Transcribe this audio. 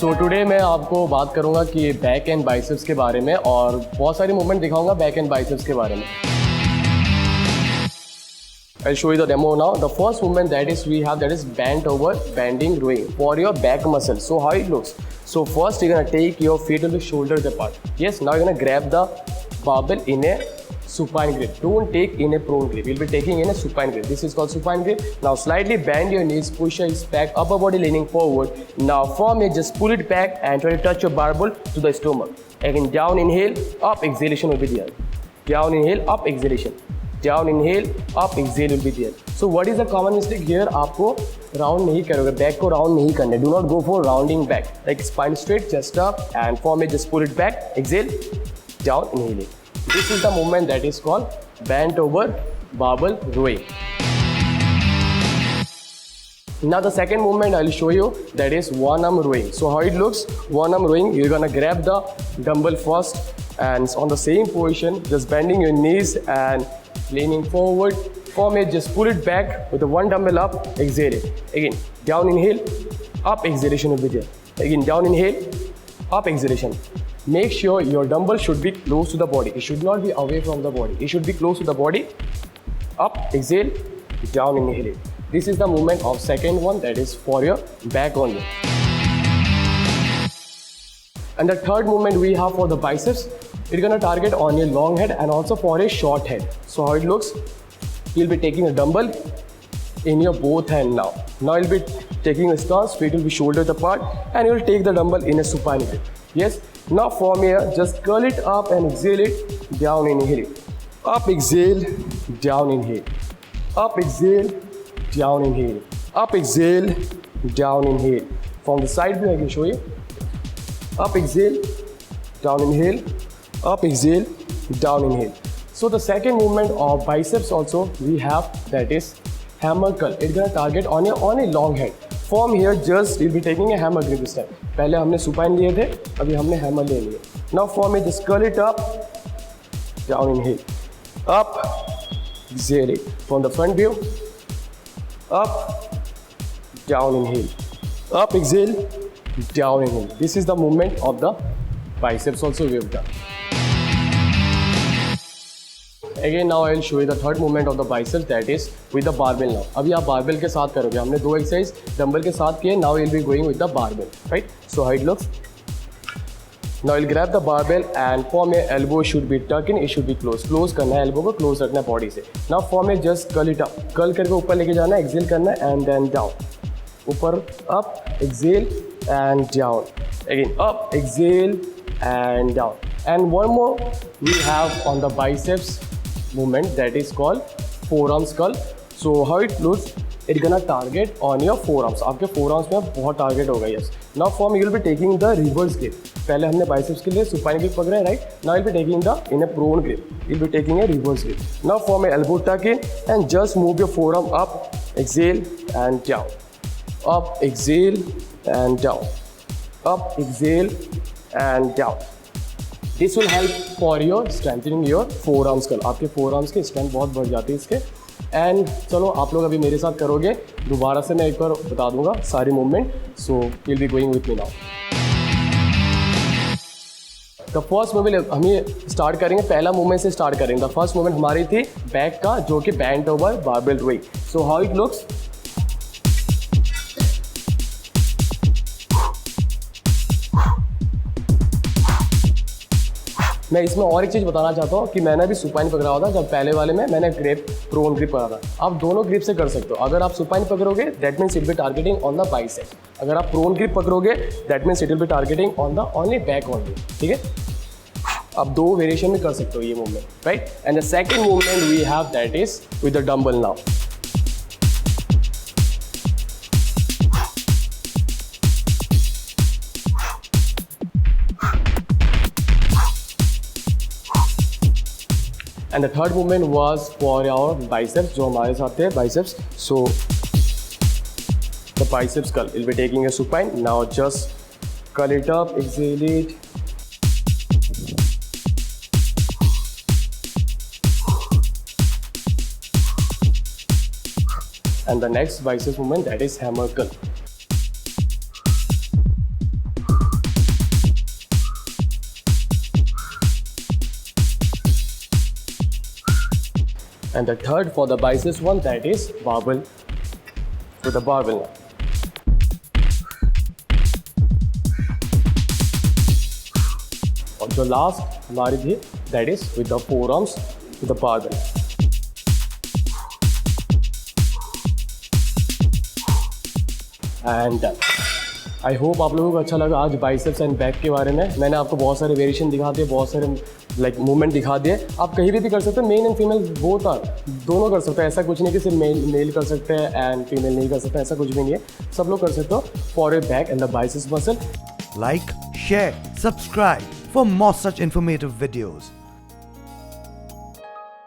So today मैं आपको बात करूंगा कि बैक एंड बाइसेप्स के बारे में और बहुत सारी मूवमेंट दिखाऊंगा बैक एंड बाइसेप्स के बारे में. I'll show you the demo now. The first movement that is bent over bending rowing for your back muscle. So how it looks? So first you're gonna take your feet to the shoulders apart. Yes, now you're gonna grab the barbell in a supine grip. Don't take in a prone grip. You'll be taking in a supine grip. This is called supine grip. Now slightly bend your knees, push your hips back, upper body leaning forward. Now from here, just pull it back and try to touch your barbell to the stomach. Again, down inhale, up exhalation will be there. Down inhale, up exhalation. Down inhale, up exhale will be there. So what is the common mistake here? आपको round नहीं करोगे, back को round नहीं करना. Do not go for rounding back. Like spine straight, chest up, and from it just pull it back. Exhale, down, inhaling. This is the movement that is called bent over barbell rowing. Now the second movement I'll show you, that is one arm rowing. So how it looks? One arm rowing. You're gonna grab the dumbbell first, and on the same position, just bending your knees and leaning forward. From it, just pull it back with the one dumbbell up, exhale it. Again, down inhale, up exhalation will be there. Again, down inhale, up exhalation. Make sure your dumbbell should be close to the body. It should not be away from the body. It should be close to the body. Up, exhale, down, inhale it. This is the movement of second one, that is for your back only. And the third movement we have for the biceps, it's gonna target on your long head and also for a short head. So how it looks? You'll be taking a dumbbell in your both hand now. Now you'll be taking a stance, feet will be shoulders apart, and you'll take the dumbbell in a supine grip. Yes. Now from here, just curl it up and exhale it. Down, inhale it. Up, exhale. Down, inhale. Up, exhale. Down, inhale. Up, exhale. Down, inhale. From the side view, I can show you. Up, exhale. Down, inhale. Up, exhale, down, inhale. So the second movement of biceps also we have, that is hammer curl. It's gonna target on a long head. From here, just you'll be taking a hammer grip this time. पहले हमने supine लिए थे, अभी हमने hammer ले लिए. Now from here, just curl it up, down, inhale, up, exhale it. From the front view, up, down, inhale, up, exhale, down, inhale. This is the movement of the biceps also we have done. Again now I will show you the third movement of the biceps, that is with the barbell now. अभी आप barbell के साथ करोगे. हमने दो exercise dumbbell के साथ किए. Now you'll be going with the barbell, right? So how it looks? Now you'll grab the barbell and from your elbow should be tucked in. It should be close. Close करना है, elbow को close रखना है body से. Now from here just curl it up. Curl करके ऊपर लेके जाना है, exhale करना है and then down. ऊपर up, exhale and down. Again up, exhale and down. And one more we have on the biceps movement, that is called forearm curl. So how it looks? It's gonna target on your forearms. आपके forearms में बहुत target होगा. Yes. Now from you'll be taking the reverse grip. पहले हमने biceps के लिए supine grip पकड़ा है, right? Now you'll be taking the in a prone grip. You'll be taking a reverse grip. Now from your elbow tuck in and just move your forearm up, exhale and down. Up, exhale and down. Up, exhale and down. This will help for your strengthening your forearms curl. आपके forearms की strength बहुत बढ़ जाती है इसके. And चलो आप लोग अभी मेरे साथ करोगे. दोबारा से मैं एक बार बता दूंगा सारी movement. So you'll be going with me now. The first movement हम ये स्टार्ट करेंगे, पहला मूवमेंट से स्टार्ट करेंगे. The first मूवमेंट हमारी थी बैक का, जो कि bent over barbell rowing. So how it looks? मैं इसमें और एक चीज़ बताना चाहता हूँ कि मैंने भी सुपाइन पकड़ा हुआ था. जब पहले वाले में मैंने ग्रिप प्रोन ग्रिप पकड़ा था. आप दोनों ग्रिप से कर सकते हो. अगर आप सुपाइन पकड़ोगे that means it be targeting on the bicep. अगर आप प्रोन ग्रिप पकड़ोगे that means it will be targeting on the only back only. ठीक है, आप दो वेरिएशन में कर सकते हो ये movement, right? And the second movement we have, that is with the dumbbell now. And the third movement was for our biceps, जो हमारे साथ थे biceps. So the biceps curl. We'll be taking a supine. Now just curl it up, exhale it. And the next biceps movement, that is hammer curl. And the third for the biceps one, that is barbell with the barbell now. और जो last हमारी थी, that is with the forearms with the barbell. And I hope आप लोगों को अच्छा लगा आज बाइसेप्स एंड बैक के बारे में. मैंने आपको बहुत सारे वेरिएशन दिखा दिए, बहुत सारे लाइक मूवमेंट दिखा दिए. आप कहीं भी कर सकते हैं, male and female both are, दोनों कर सकते हैं. ऐसा कुछ नहीं कि सिर्फ मेल कर सकते हैं एंड फीमेल नहीं कर सकते, ऐसा कुछ भी नहीं है. सब लोग कर सकते हो for your back and the biceps muscle. Like, share, subscribe for more such informative videos.